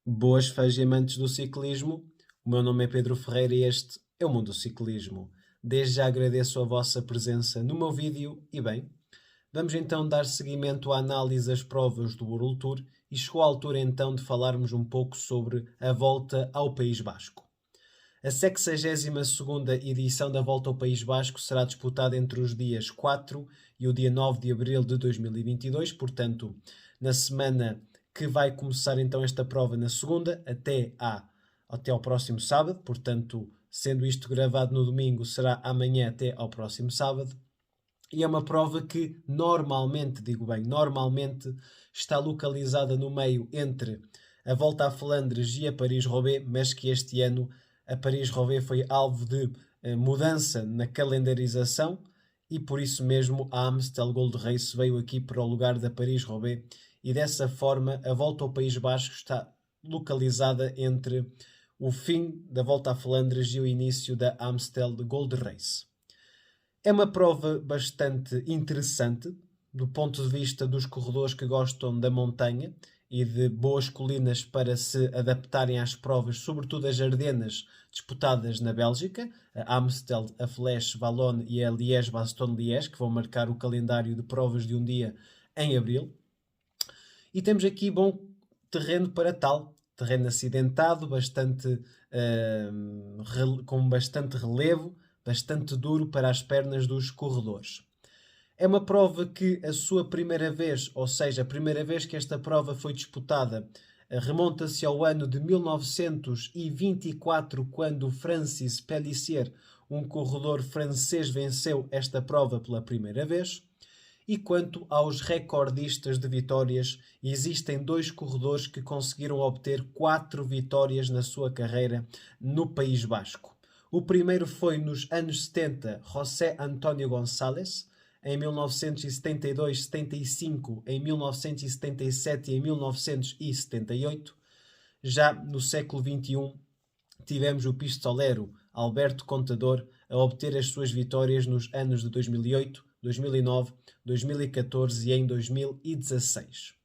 Boas fãs e amantes do ciclismo, o meu nome é Pedro Ferreira e este é o Mundo do Ciclismo. Desde já agradeço a vossa presença no meu vídeo e bem, vamos então dar seguimento à análise das provas do World Tour e chegou a altura então de falarmos um pouco sobre a volta ao País Basco. A 62ª edição da Volta ao País Basco será disputada entre os dias 4 e o dia 9 de abril de 2022, portanto, na semana que vai começar então esta prova na segunda, até ao próximo sábado, portanto, sendo isto gravado no domingo, será amanhã até ao próximo sábado. E é uma prova que normalmente, digo bem, normalmente está localizada no meio entre a Volta à Flandres e a Paris-Roubaix, mas que este ano a Paris-Roubaix foi alvo de mudança na calendarização e por isso mesmo a Amstel Gold Race veio aqui para o lugar da Paris-Roubaix e dessa forma a Volta ao País Basco está localizada entre o fim da Volta à Flandres e o início da Amstel Gold Race. É uma prova bastante interessante do ponto de vista dos corredores que gostam da montanha e de boas colinas para se adaptarem às provas, sobretudo as Ardenas disputadas na Bélgica, a Amstel, a Flèche Wallonne e a Liège-Bastogne-Liège, que vão marcar o calendário de provas de um dia em abril. E temos aqui bom terreno para tal, terreno acidentado, com bastante relevo, bastante duro para as pernas dos corredores. É uma prova que a sua primeira vez, ou seja, a primeira vez que esta prova foi disputada, remonta-se ao ano de 1924, quando Francis Pélissier, um corredor francês, venceu esta prova pela primeira vez. E quanto aos recordistas de vitórias, existem dois corredores que conseguiram obter 4 vitórias na sua carreira no País Basco. O primeiro foi nos anos 70, José António Gonçalves, em 1972, 75, em 1977 e em 1978. Já no século XXI, tivemos o pistolero Alberto Contador a obter as suas vitórias nos anos de 2008, 2009, 2014 e em 2016.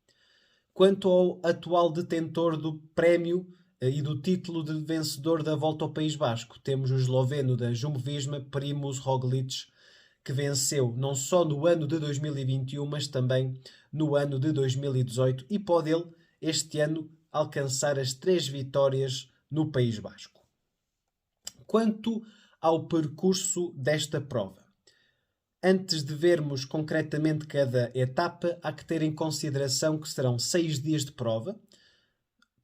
Quanto ao atual detentor do prémio e do título de vencedor da Volta ao País Basco, temos o esloveno da Jumbo-Visma, Primož Roglič, que venceu não só no ano de 2021, mas também no ano de 2018 e pode ele, este ano, alcançar as 3 vitórias no País Basco. Quanto ao percurso desta prova, antes de vermos concretamente cada etapa, há que ter em consideração que serão 6 dias de prova,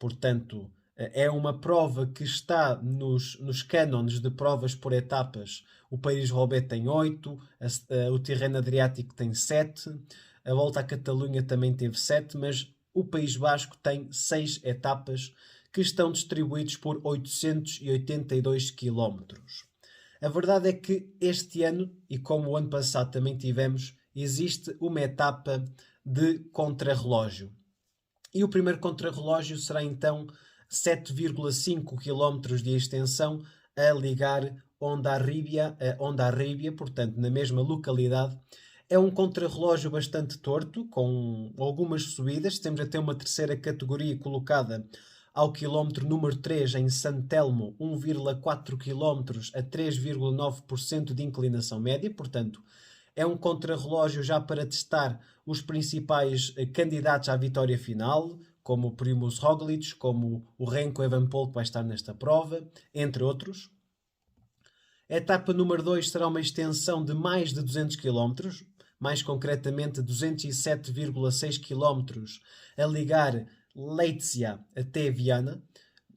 portanto, é uma prova que está nos cânones de provas por etapas. O Paris-Roubaix tem 8, o Tirreno Adriático tem 7, a Volta à Catalunha também teve 7, mas o País Basco tem 6 etapas que estão distribuídos por 882 km. A verdade é que este ano, e como o ano passado também tivemos, existe uma etapa de contrarrelógio. E o primeiro contrarrelógio será então 7,5 km de extensão a ligar Hondarribia a Hondarribia, portanto na mesma localidade. É um contrarrelógio bastante torto, com algumas subidas. Temos até uma terceira categoria colocada ao quilómetro número 3 em San Telmo, 1,4 km a 3,9% de inclinação média, portanto é um contrarrelógio já para testar os principais candidatos à vitória final, como o Primož Roglič, como o Remco Evenepoel, que vai estar nesta prova, entre outros. A etapa número 2 será uma extensão de mais de 200 km, mais concretamente 207,6 km, a ligar Leitzia até Viana.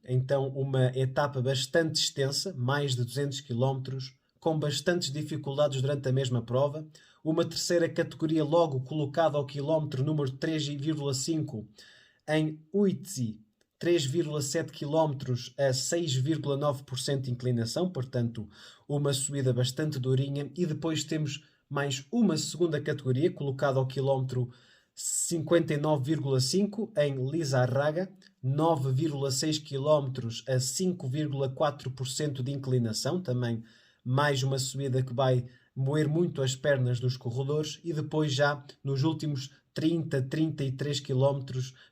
Então uma etapa bastante extensa, mais de 200 km, com bastantes dificuldades durante a mesma prova. Uma terceira categoria logo colocada ao quilómetro número 3,5 em Uitzi, 3,7 km a 6,9% de inclinação, portanto uma subida bastante durinha. E depois temos mais uma segunda categoria colocada ao quilómetro 59,5 em Lizarraga, 9,6 km a 5,4% de inclinação, também mais uma subida que vai moer muito as pernas dos corredores. E depois já nos últimos 30, 33 km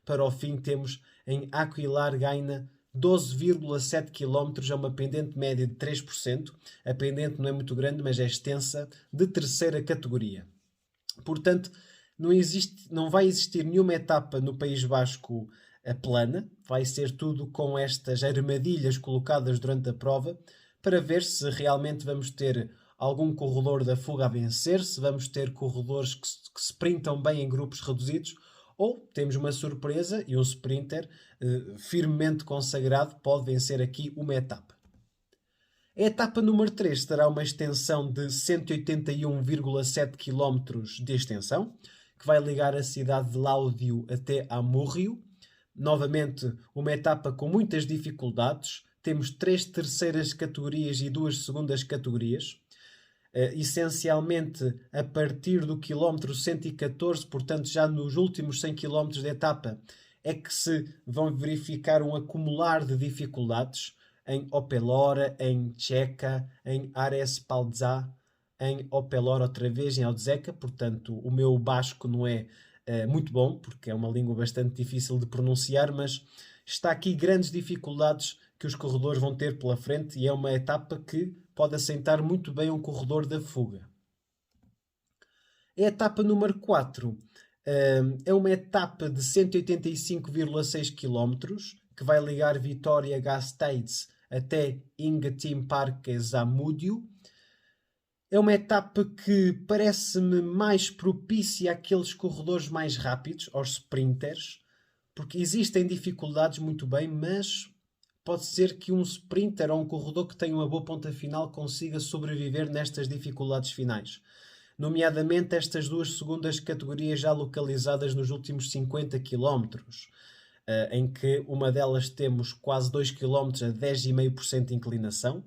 para o fim temos em Aquilar ganha 12,7 km a uma pendente média de 3%. A pendente não é muito grande, mas é extensa, de terceira categoria. Portanto, não vai existir nenhuma etapa no País Basco plana. Vai ser tudo com estas armadilhas colocadas durante a prova para ver se realmente vamos ter algum corredor da fuga a vencer, se vamos ter corredores que se sprintam bem em grupos reduzidos, ou temos uma surpresa e um sprinter firmemente consagrado pode vencer aqui uma etapa. A etapa número 3 terá uma extensão de 181,7 km de extensão, que vai ligar a cidade de Láudio até Amurrio. Novamente, uma etapa com muitas dificuldades. Temos 3 terceiras categorias e 2 segundas categorias. Essencialmente a partir do quilómetro 114, portanto já nos últimos 100 km de etapa, é que se vão verificar um acumular de dificuldades em Opelora, em Checa, em Ares Paldzá, em Opelora outra vez, em Odzeca. Portanto, o meu basco não é muito bom, porque é uma língua bastante difícil de pronunciar, mas está aqui grandes dificuldades que os corredores vão ter pela frente e é uma etapa que pode assentar muito bem um corredor da fuga. A etapa número 4 é uma etapa de 185,6 km que vai ligar Vitória-Gasteiz até Ingatim Parque Zamúdio. É uma etapa que parece-me mais propícia àqueles corredores mais rápidos, aos sprinters, porque existem dificuldades muito bem, mas pode ser que um sprinter ou um corredor que tenha uma boa ponta final consiga sobreviver nestas dificuldades finais. Nomeadamente estas 2 segundas categorias já localizadas nos últimos 50 km, em que uma delas temos quase 2 km a 10,5% de inclinação.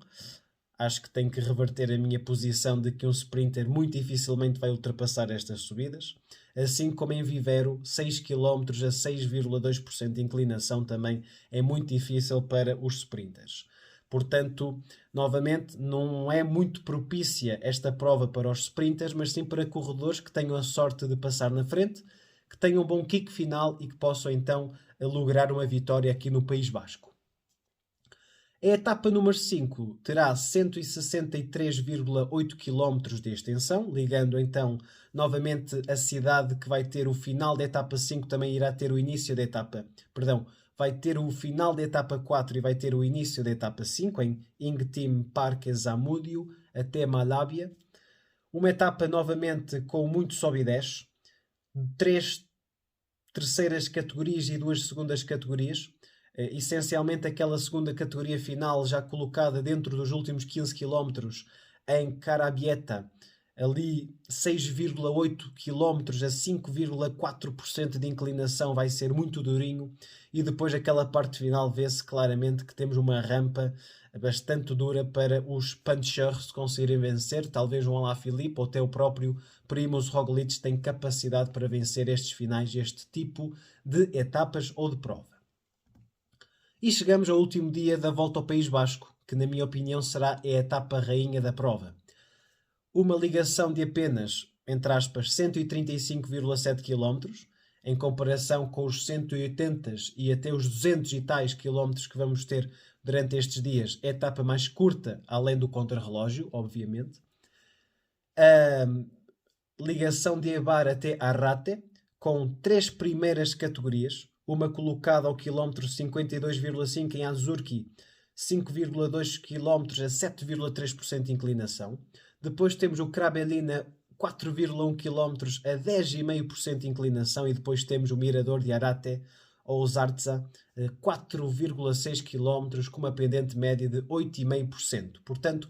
Acho que tenho que reverter a minha posição de que um sprinter muito dificilmente vai ultrapassar estas subidas. Assim como em Vivero, 6 km a 6,2% de inclinação também é muito difícil para os sprinters. Portanto, novamente, não é muito propícia esta prova para os sprinters, mas sim para corredores que tenham a sorte de passar na frente, que tenham um bom kick final e que possam então lograr uma vitória aqui no País Basco. A etapa número 5 terá 163,8 km de extensão, ligando então novamente a cidade que vai ter o final da etapa 5, também irá ter o início da etapa, vai ter o final da etapa 4 e vai ter o início da etapa 5 em Ingatim Parque Zamúdio até Malábia. Uma etapa novamente com muito sobe e desce, 3 terceiras categorias e 2 segundas categorias. Essencialmente aquela segunda categoria final já colocada dentro dos últimos 15 km em Carabieta, ali 6,8 km a 5,4% de inclinação vai ser muito durinho, e depois aquela parte final vê-se claramente que temos uma rampa bastante dura para os punchers conseguirem vencer. Talvez um Alaphilippe ou até o próprio Primož Roglič tem capacidade para vencer estes finais, este tipo de etapas ou de prova. E chegamos ao último dia da volta ao País Basco, que na minha opinião será a etapa rainha da prova. Uma ligação de apenas, entre aspas, 135,7 km, em comparação com os 180 e até os 200 e tais quilómetros que vamos ter durante estes dias, a etapa mais curta, além do contrarrelógio, obviamente. A ligação de Eibar até Arrate, com 3 primeiras categorias, uma colocada ao quilómetro 52,5 em Anzurki, 5,2 km a 7,3% de inclinação. Depois temos o Krabelina, 4,1 km a 10,5% de inclinação. E depois temos o Mirador de Arate, ou Zarza, 4,6 km com uma pendente média de 8,5%. Portanto,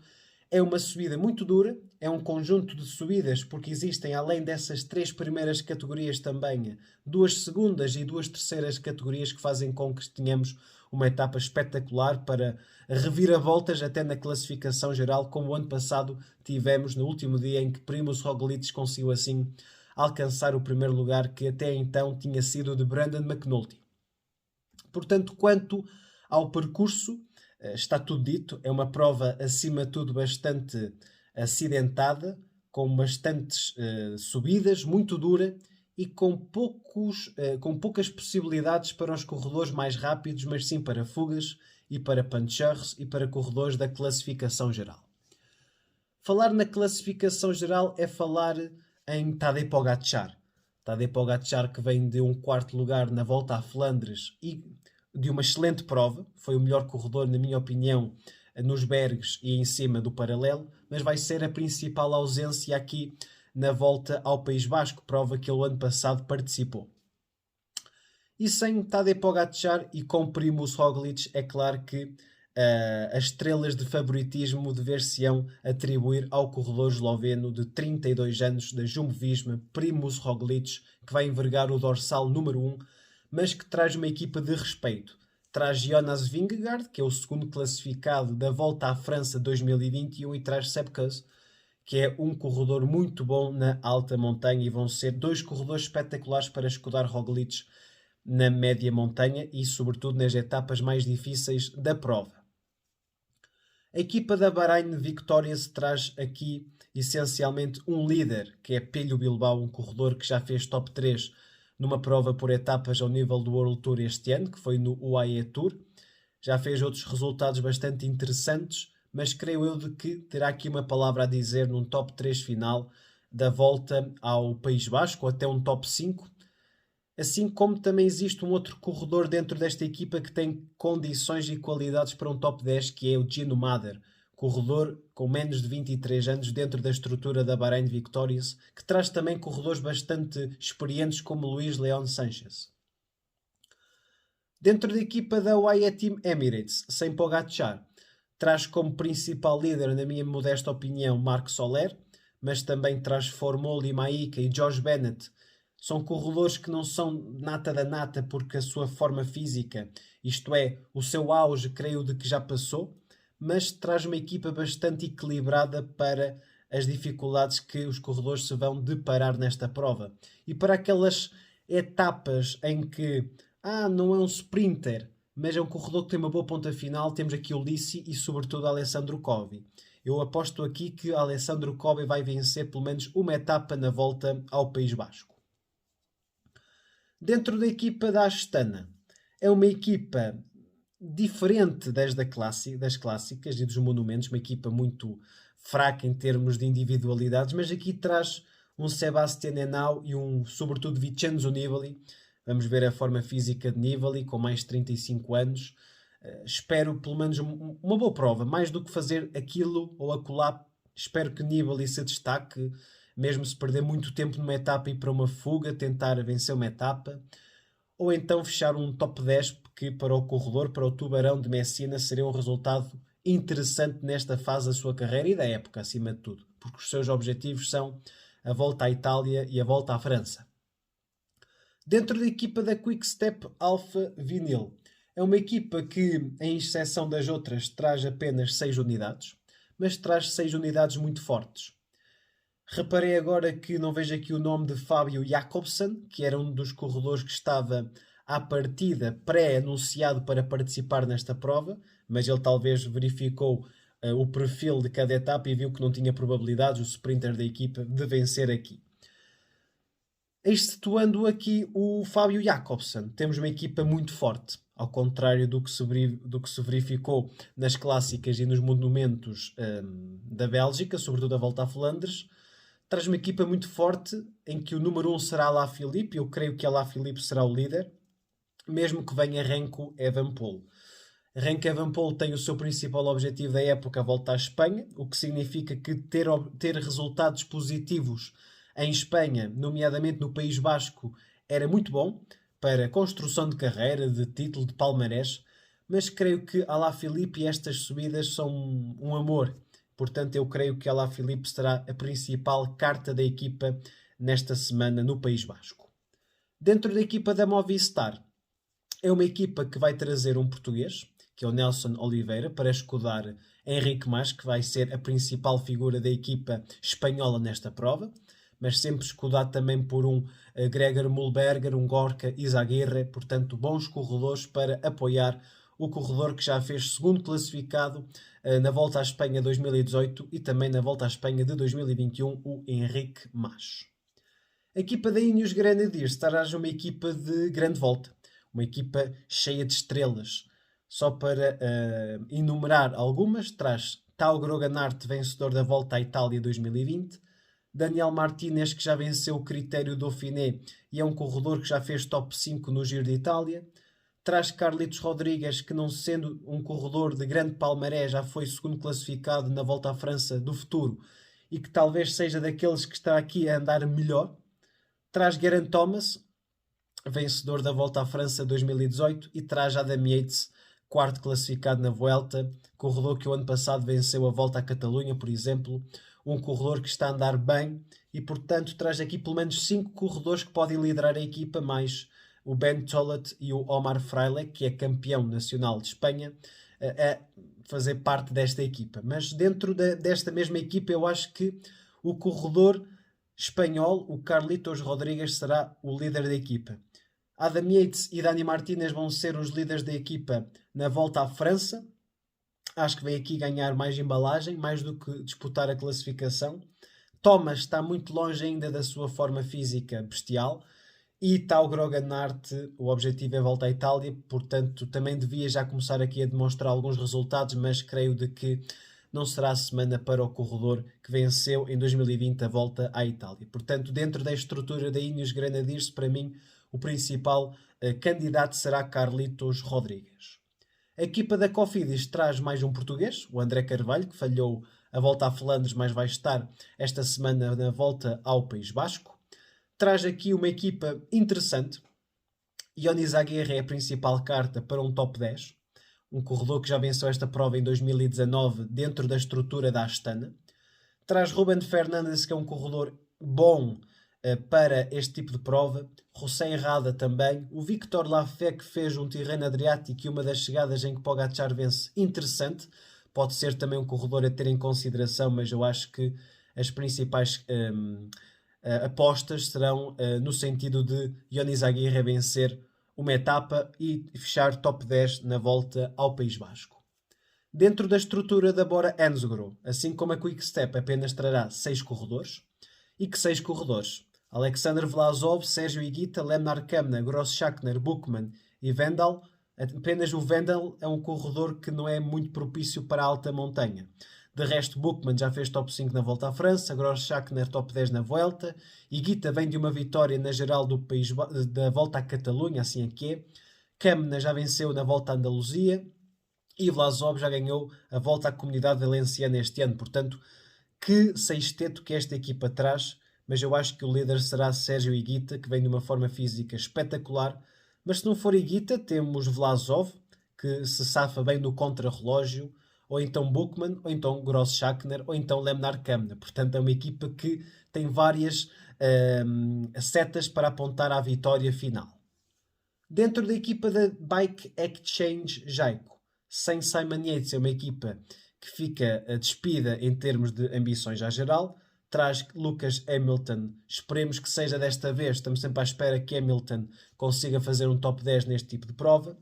é uma subida muito dura, é um conjunto de subidas, porque existem, além dessas 3 primeiras categorias, também 2 segundas e 2 terceiras categorias que fazem com que tenhamos uma etapa espetacular para reviravoltas até na classificação geral, como o ano passado tivemos no último dia em que Primož Roglič conseguiu assim alcançar o primeiro lugar, que até então tinha sido de Brandon McNulty. Portanto, quanto ao percurso, está tudo dito. É uma prova, acima de tudo, bastante acidentada, com bastantes subidas, muito dura e com poucas possibilidades para os corredores mais rápidos, mas sim para fugas e para punchers e para corredores da classificação geral. Falar na classificação geral é falar em Tadej Pogačar. Tadej Pogačar, que vem de um quarto lugar na Volta a Flandres e de uma excelente prova, foi o melhor corredor, na minha opinião, nos Bergs e em cima do paralelo, mas vai ser a principal ausência aqui na Volta ao País Basco, prova que ele ano passado participou. E sem Tadej Pogačar e com Primož Roglič, é claro que as estrelas de favoritismo dever-se-ão atribuir ao corredor esloveno de 32 anos da Jumbo-Visma, Primož Roglič, que vai envergar o dorsal número 1, mas que traz uma equipa de respeito. Traz Jonas Vingegaard, que é o segundo classificado da Volta à França 2021, e traz Sepp Kuss, que é um corredor muito bom na alta montanha, e vão ser dois corredores espetaculares para escudar Roglič na média montanha e sobretudo nas etapas mais difíceis da prova. A equipa da Bahrein Victorious traz aqui essencialmente um líder, que é Pello Bilbao, um corredor que já fez top 3 numa prova por etapas ao nível do World Tour este ano, que foi no UAE Tour. Já fez outros resultados bastante interessantes, mas creio eu de que terá aqui uma palavra a dizer num top 3 final da Volta ao País Basco, ou até um top 5. Assim como também existe um outro corredor dentro desta equipa que tem condições e qualidades para um top 10, que é o Gino Mader, corredor com menos de 23 anos dentro da estrutura da Bahrein Victorious, que traz também corredores bastante experientes como Luís León Sanchez. Dentro da equipa da UAE Team Emirates, sem Pogačar, traz como principal líder, na minha modesta opinião, Marc Soler, mas também traz Formol, Maika e Josh Bennett. São corredores que não são nata da nata porque a sua forma física, isto é, o seu auge, creio de que já passou, mas traz uma equipa bastante equilibrada para as dificuldades que os corredores se vão deparar nesta prova. E para aquelas etapas em que não é um sprinter, mas é um corredor que tem uma boa ponta final, temos aqui o Ulissi e sobretudo Alessandro Covi. Eu aposto aqui que Alessandro Covi vai vencer pelo menos uma etapa na Volta ao País Basco. Dentro da equipa da Astana, é uma equipa diferente das clássicas e dos monumentos, uma equipa muito fraca em termos de individualidades, mas aqui traz um Sebastian Henao e sobretudo, Vincenzo Nibali. Vamos ver a forma física de Nibali, com mais de 35 anos. Espero pelo menos uma boa prova, mais do que fazer aquilo ou acolá. Espero que Nibali se destaque, mesmo se perder muito tempo numa etapa e ir para uma fuga, tentar vencer uma etapa, ou então fechar um top 10, que para o corredor, para o Tubarão de Messina, seria um resultado interessante nesta fase da sua carreira e da época, acima de tudo, porque os seus objetivos são a volta à Itália e a volta à França. Dentro da equipa da Quick-Step Alpha Vinyl, é uma equipa que, em exceção das outras, traz apenas 6 unidades, mas traz 6 unidades muito fortes. Reparei agora que não vejo aqui o nome de Fábio Jakobsen, que era um dos corredores que estava à partida pré-anunciado para participar nesta prova, mas ele talvez verificou o perfil de cada etapa e viu que não tinha probabilidades, o sprinter da equipa, de vencer aqui. Excetuando aqui o Fábio Jakobsen, temos uma equipa muito forte, ao contrário do que se verificou nas clássicas e nos monumentos da Bélgica, sobretudo a Volta a Flandres. Traz uma equipa muito forte, em que o número 1 será Alaphilippe. Eu creio que Alaphilippe será o líder, mesmo que venha Renko Evenepoel. Renko Evenepoel tem o seu principal objetivo da época, a volta à Espanha, o que significa que ter resultados positivos em Espanha, nomeadamente no País Basco, era muito bom para construção de carreira, de título, de palmarés, mas creio que Alaphilippe e estas subidas são um amor. Portanto, eu creio que Alaphilippe será a principal carta da equipa nesta semana no País Basco. Dentro da equipa da Movistar, é uma equipa que vai trazer um português, que é o Nelson Oliveira, para escudar Henrique Mas, que vai ser a principal figura da equipa espanhola nesta prova, mas sempre escudado também por um Gregor Mulberger, um Gorka Izaguirre, portanto, bons corredores para apoiar o corredor que já fez segundo classificado na Volta à Espanha 2018 e também na Volta à Espanha de 2021, o Henrique Mas. A equipa da Ineos Grenadiers traz uma equipa de grande volta, uma equipa cheia de estrelas. Só para enumerar algumas, traz Tao Groganart, vencedor da Volta à Itália 2020, Daniel Martinez, que já venceu o critério Dauphiné e é um corredor que já fez top 5 no Giro de Itália, traz Carlitos Rodrigues, que não sendo um corredor de grande palmarés, já foi segundo classificado na Volta à França do futuro e que talvez seja daqueles que está aqui a andar melhor. Traz Geraint Thomas, vencedor da Volta à França 2018, e traz Adam Yates, quarto classificado na Vuelta, corredor que o ano passado venceu a Volta à Catalunha, por exemplo, um corredor que está a andar bem e, portanto, traz aqui pelo menos 5 corredores que podem liderar a equipa, mais o Ben Tollett e o Omar Fraile, que é campeão nacional de Espanha, a fazer parte desta equipa. Mas dentro desta mesma equipa, eu acho que o corredor espanhol, o Carlitos Rodrigues, será o líder da equipa. Adam Yates e Dani Martinez vão ser os líderes da equipa na Volta à França. Acho que vem aqui ganhar mais embalagem, mais do que disputar a classificação. Thomas está muito longe ainda da sua forma física bestial. E Tao Groganart, o objetivo é a Volta à Itália, portanto também devia já começar aqui a demonstrar alguns resultados, mas creio de que não será a semana para o corredor que venceu em 2020 a Volta à Itália. Portanto, dentro da estrutura da Ineos Grenadiers, para mim, o principal candidato será Carlitos Rodrigues. A equipa da Cofidis traz mais um português, o André Carvalho, que falhou a Volta a Flandres, mas vai estar esta semana na Volta ao País Basco. Traz aqui uma equipa interessante. Ionis Aguirre é a principal carta para um top 10. Um corredor que já venceu esta prova em 2019 dentro da estrutura da Astana. Traz Ruben Fernandes, que é um corredor bom para este tipo de prova. José Herrada também. O Victor Lafay, que fez um Tirreno Adriático e uma das chegadas em que Pogačar vence, interessante. Pode ser também um corredor a ter em consideração, mas eu acho que as principais apostas serão no sentido de Ionis Aguirre vencer uma etapa e fechar top 10 na Volta ao País Basco. Dentro da estrutura da Bora-Hansgrohe, assim como a Quick-Step apenas trará 6 corredores, e que 6 corredores? Alexander Vlasov, Sérgio Higuita, Lemnar Kamna, Grosschartner, Buchmann e Vendel. Apenas o Vendel é um corredor que não é muito propício para a alta montanha. De resto, Buchmann já fez top 5 na Volta à França, Grosschartner top 10 na Vuelta, Higuita vem de uma vitória na geral da Volta à Catalunha, assim é que é. Kamna já venceu na Volta à Andaluzia e Vlasov já ganhou a Volta à Comunidade Valenciana este ano. Portanto, que sexteto que esta equipa traz, mas eu acho que o líder será Sérgio Higuita, que vem de uma forma física espetacular. Mas se não for Higuita, temos Vlasov, que se safa bem do contrarrelógio, ou então Buchmann, ou então Grosschartner, ou então Lemnar Kamna. Portanto, é uma equipa que tem várias setas para apontar à vitória final. Dentro da equipa da Bike Exchange Jayco, sem Simon Yates, é uma equipa que fica despida em termos de ambições à geral. Traz Lucas Hamilton, esperemos que seja desta vez, estamos sempre à espera que Hamilton consiga fazer um top 10 neste tipo de prova.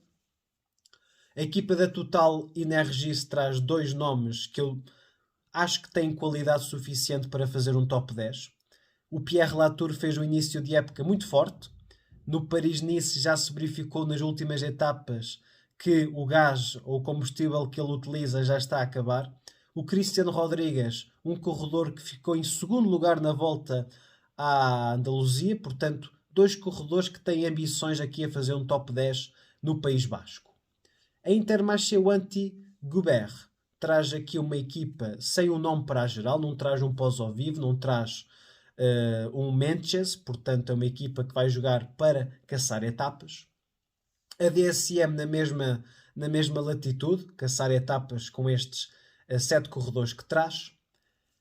A equipa da Total Energies traz 2 nomes que eu acho que têm qualidade suficiente para fazer um top 10. O Pierre Latour fez um início de época muito forte. No Paris-Nice já se verificou nas últimas etapas que o gás ou o combustível que ele utiliza já está a acabar. O Cristiano Rodrigues, um corredor que ficou em segundo lugar na Volta à Andaluzia, portanto, 2 corredores que têm ambições aqui a fazer um top 10 no País Basco. A Intermarché Wanty-Gobert traz aqui uma equipa sem um nome para a geral, não traz um pós ao vivo, não traz um Menches, portanto é uma equipa que vai jogar para caçar etapas. A DSM na mesma latitude, caçar etapas com estes 7 corredores que traz.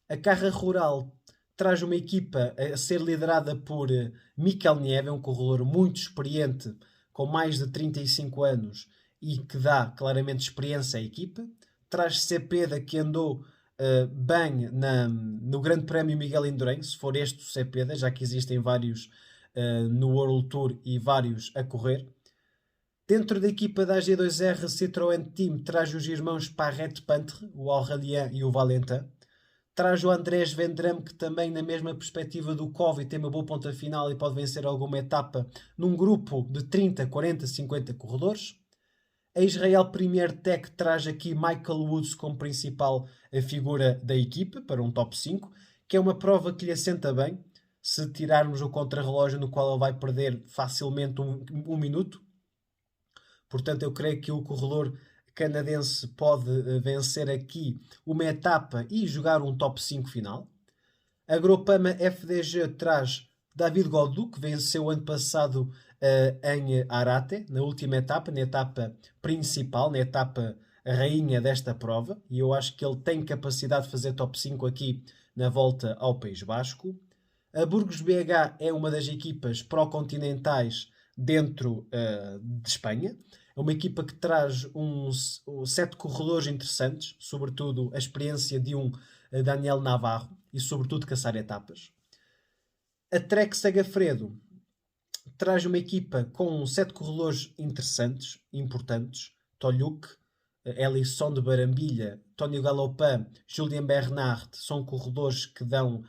A Carra Rural traz uma equipa a ser liderada por Mikel Nieve, um corredor muito experiente, com mais de 35 anos e que dá claramente experiência à equipa. Traz Cepeda, que andou bem no Grande Prémio Miguel Indurain, se for este o Cepeda, já que existem vários no World Tour e vários a correr. Dentro da equipa da AG2R, Citroën Team traz os irmãos Parret Pantre, o Aurélien e o Valentin. Traz o Andrés Vendram, que também na mesma perspectiva do Covid tem uma boa ponta final e pode vencer alguma etapa num grupo de 30, 40, 50 corredores. A Israel Premier Tech traz aqui Michael Woods como principal figura da equipa para um top 5, que é uma prova que lhe assenta bem, se tirarmos o contrarrelógio no qual ele vai perder facilmente um minuto. Portanto, eu creio que o corredor canadense pode vencer aqui uma etapa e jogar um top 5 final. A Groupama FDG traz David Gaudu, que venceu ano passado em Arate, na última etapa, na etapa principal, na etapa rainha desta prova, e eu acho que ele tem capacidade de fazer top 5 aqui na volta ao País Basco. A Burgos BH é uma das equipas pró-continentais dentro de Espanha. É uma equipa que traz 7 corredores interessantes, sobretudo a experiência de um Daniel Navarro e sobretudo caçar etapas. A Trek Segafredo traz uma equipa com 7 corredores interessantes, importantes. Tolhuk, Elisson de Barambilha, Tónio Galopin, Julien Bernard são corredores que dão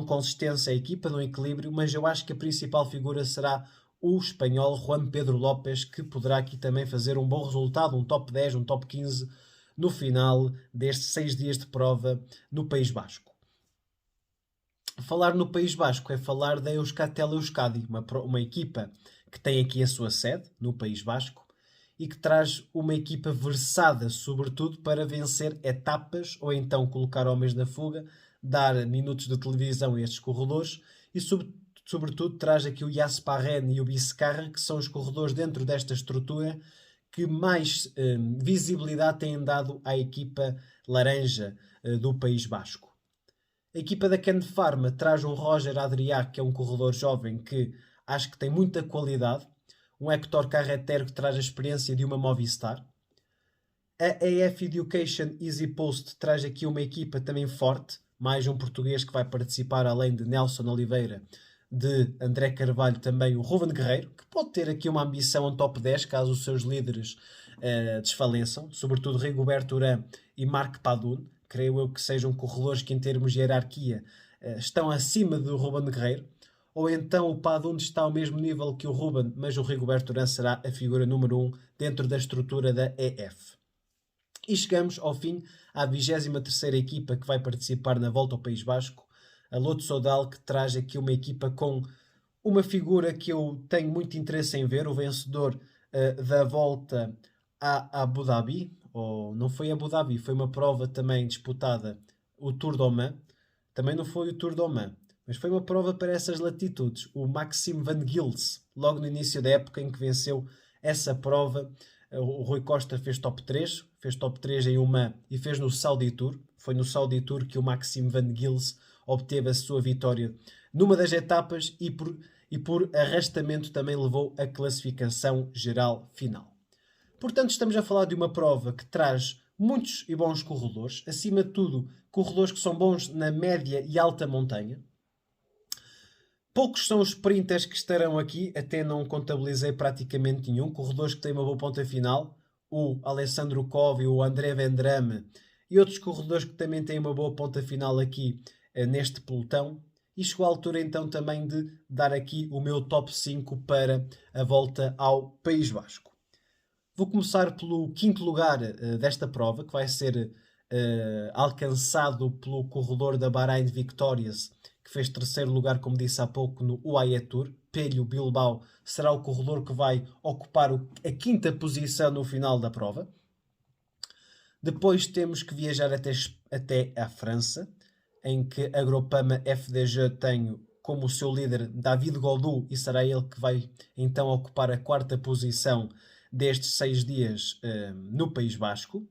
consistência à equipa, dão equilíbrio, mas eu acho que a principal figura será o espanhol Juan Pedro López, que poderá aqui também fazer um bom resultado, um top 10, um top 15 no final destes 6 dias de prova no País Basco. Falar no País Basco é falar da Euskaltel Euskadi, uma equipa que tem aqui a sua sede no País Basco e que traz uma equipa versada, sobretudo, para vencer etapas ou então colocar homens na fuga, dar minutos de televisão a estes corredores e, sobretudo, traz aqui o Jasparren e o Biscarra, que são os corredores dentro desta estrutura que mais visibilidade têm dado à equipa laranja do País Basco. A equipa da Can Pharma traz um Roger Adrià, que é um corredor jovem que acho que tem muita qualidade. Um Hector Carreter, que traz a experiência de uma Movistar. A AF Education Easy Post traz aqui uma equipa também forte. Mais um português que vai participar, além de Nelson Oliveira, de André Carvalho, também o Ruben Guerreiro, que pode ter aqui uma ambição a um top 10, caso os seus líderes desfaleçam. Sobretudo Rigoberto Urán e Marc Padun. Creio eu que sejam corredores que, em termos de hierarquia, estão acima do Ruben Guerreiro. Ou então o Padun está ao mesmo nível que o Ruben, mas o Rigoberto Urán será a figura número 1 dentro da estrutura da EF. E chegamos ao fim à 23ª equipa que vai participar na Volta ao País Basco, a Lotto Soudal, que traz aqui uma equipa com uma figura que eu tenho muito interesse em ver, o vencedor da Volta a Abu Dhabi, ou não foi Abu Dhabi, foi uma prova também disputada, o Tour de Oman, também não foi o Tour de Oman, mas foi uma prova para essas latitudes, o Maxime Van Gils, logo no início da época em que venceu essa prova. O Rui Costa fez top 3 em Oman e fez no Saudi Tour. Foi no Saudi Tour que o Maxime Van Gils obteve a sua vitória numa das etapas e por arrastamento também levou a classificação geral final. Portanto, estamos a falar de uma prova que traz muitos e bons corredores, acima de tudo, corredores que são bons na média e alta montanha. Poucos são os sprinters que estarão aqui, até não contabilizei praticamente nenhum. Corredores que têm uma boa ponta final, o Alessandro Covi, o André Vendrame e outros corredores que também têm uma boa ponta final aqui neste pelotão. E chegou a altura então também de dar aqui o meu top 5 para a volta ao País Basco. Vou começar pelo 5º lugar desta prova, que vai ser alcançado pelo corredor da Bahrain Victorious, que fez 3º lugar, como disse há pouco, no UAE Tour. Pello Bilbao será o corredor que vai ocupar a 5ª posição no final da prova. Depois temos que viajar até a França, em que a Groupama FDG tem como seu líder David Gaudu e será ele que vai então ocupar a 4ª posição destes 6 dias no País Basco.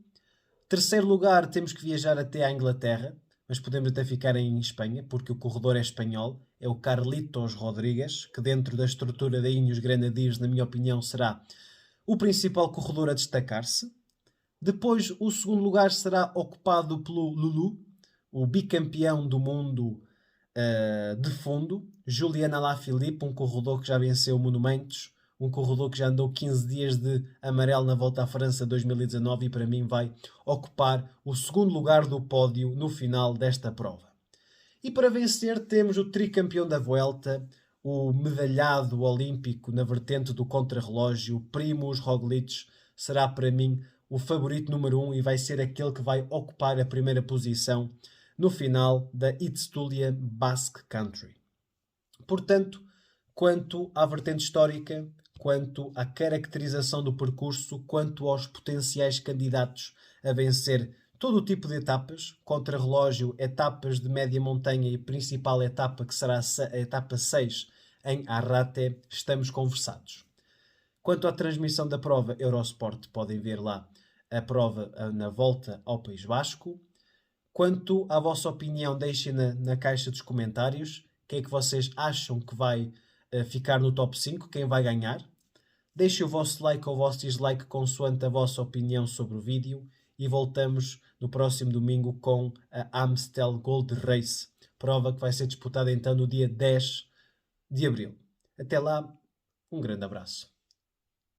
3º lugar, temos que viajar até à Inglaterra, mas podemos até ficar em Espanha, porque o corredor é espanhol, é o Carlitos Rodrigues, que dentro da estrutura da Ineos Grenadiers, na minha opinião, será o principal corredor a destacar-se. Depois, o 2º lugar será ocupado pelo Lulu, o bicampeão do mundo de fundo, Julian Alaphilippe, um corredor que já venceu monumentos, um corredor que já andou 15 dias de amarelo na Volta à França 2019 e para mim vai ocupar o segundo lugar do pódio no final desta prova. E para vencer temos o tricampeão da Vuelta, o medalhado olímpico na vertente do contrarrelógio, Primož Roglič, será para mim o favorito número 1 e vai ser aquele que vai ocupar a primeira posição no final da Itzulia Basque Country. Portanto, quanto à vertente histórica, quanto à caracterização do percurso, quanto aos potenciais candidatos a vencer todo o tipo de etapas, contrarrelógio, etapas de média montanha e principal etapa, que será a etapa 6 em Arrate, estamos conversados. Quanto à transmissão da prova Eurosport, podem ver lá a prova na volta ao País Basco. Quanto à vossa opinião, deixem na caixa dos comentários. Quem é que vocês acham que vai ficar no top 5? Quem vai ganhar? Deixem o vosso like ou o vosso dislike consoante a vossa opinião sobre o vídeo. E voltamos no próximo domingo com a Amstel Gold Race. Prova que vai ser disputada então no dia 10 de abril. Até lá, um grande abraço.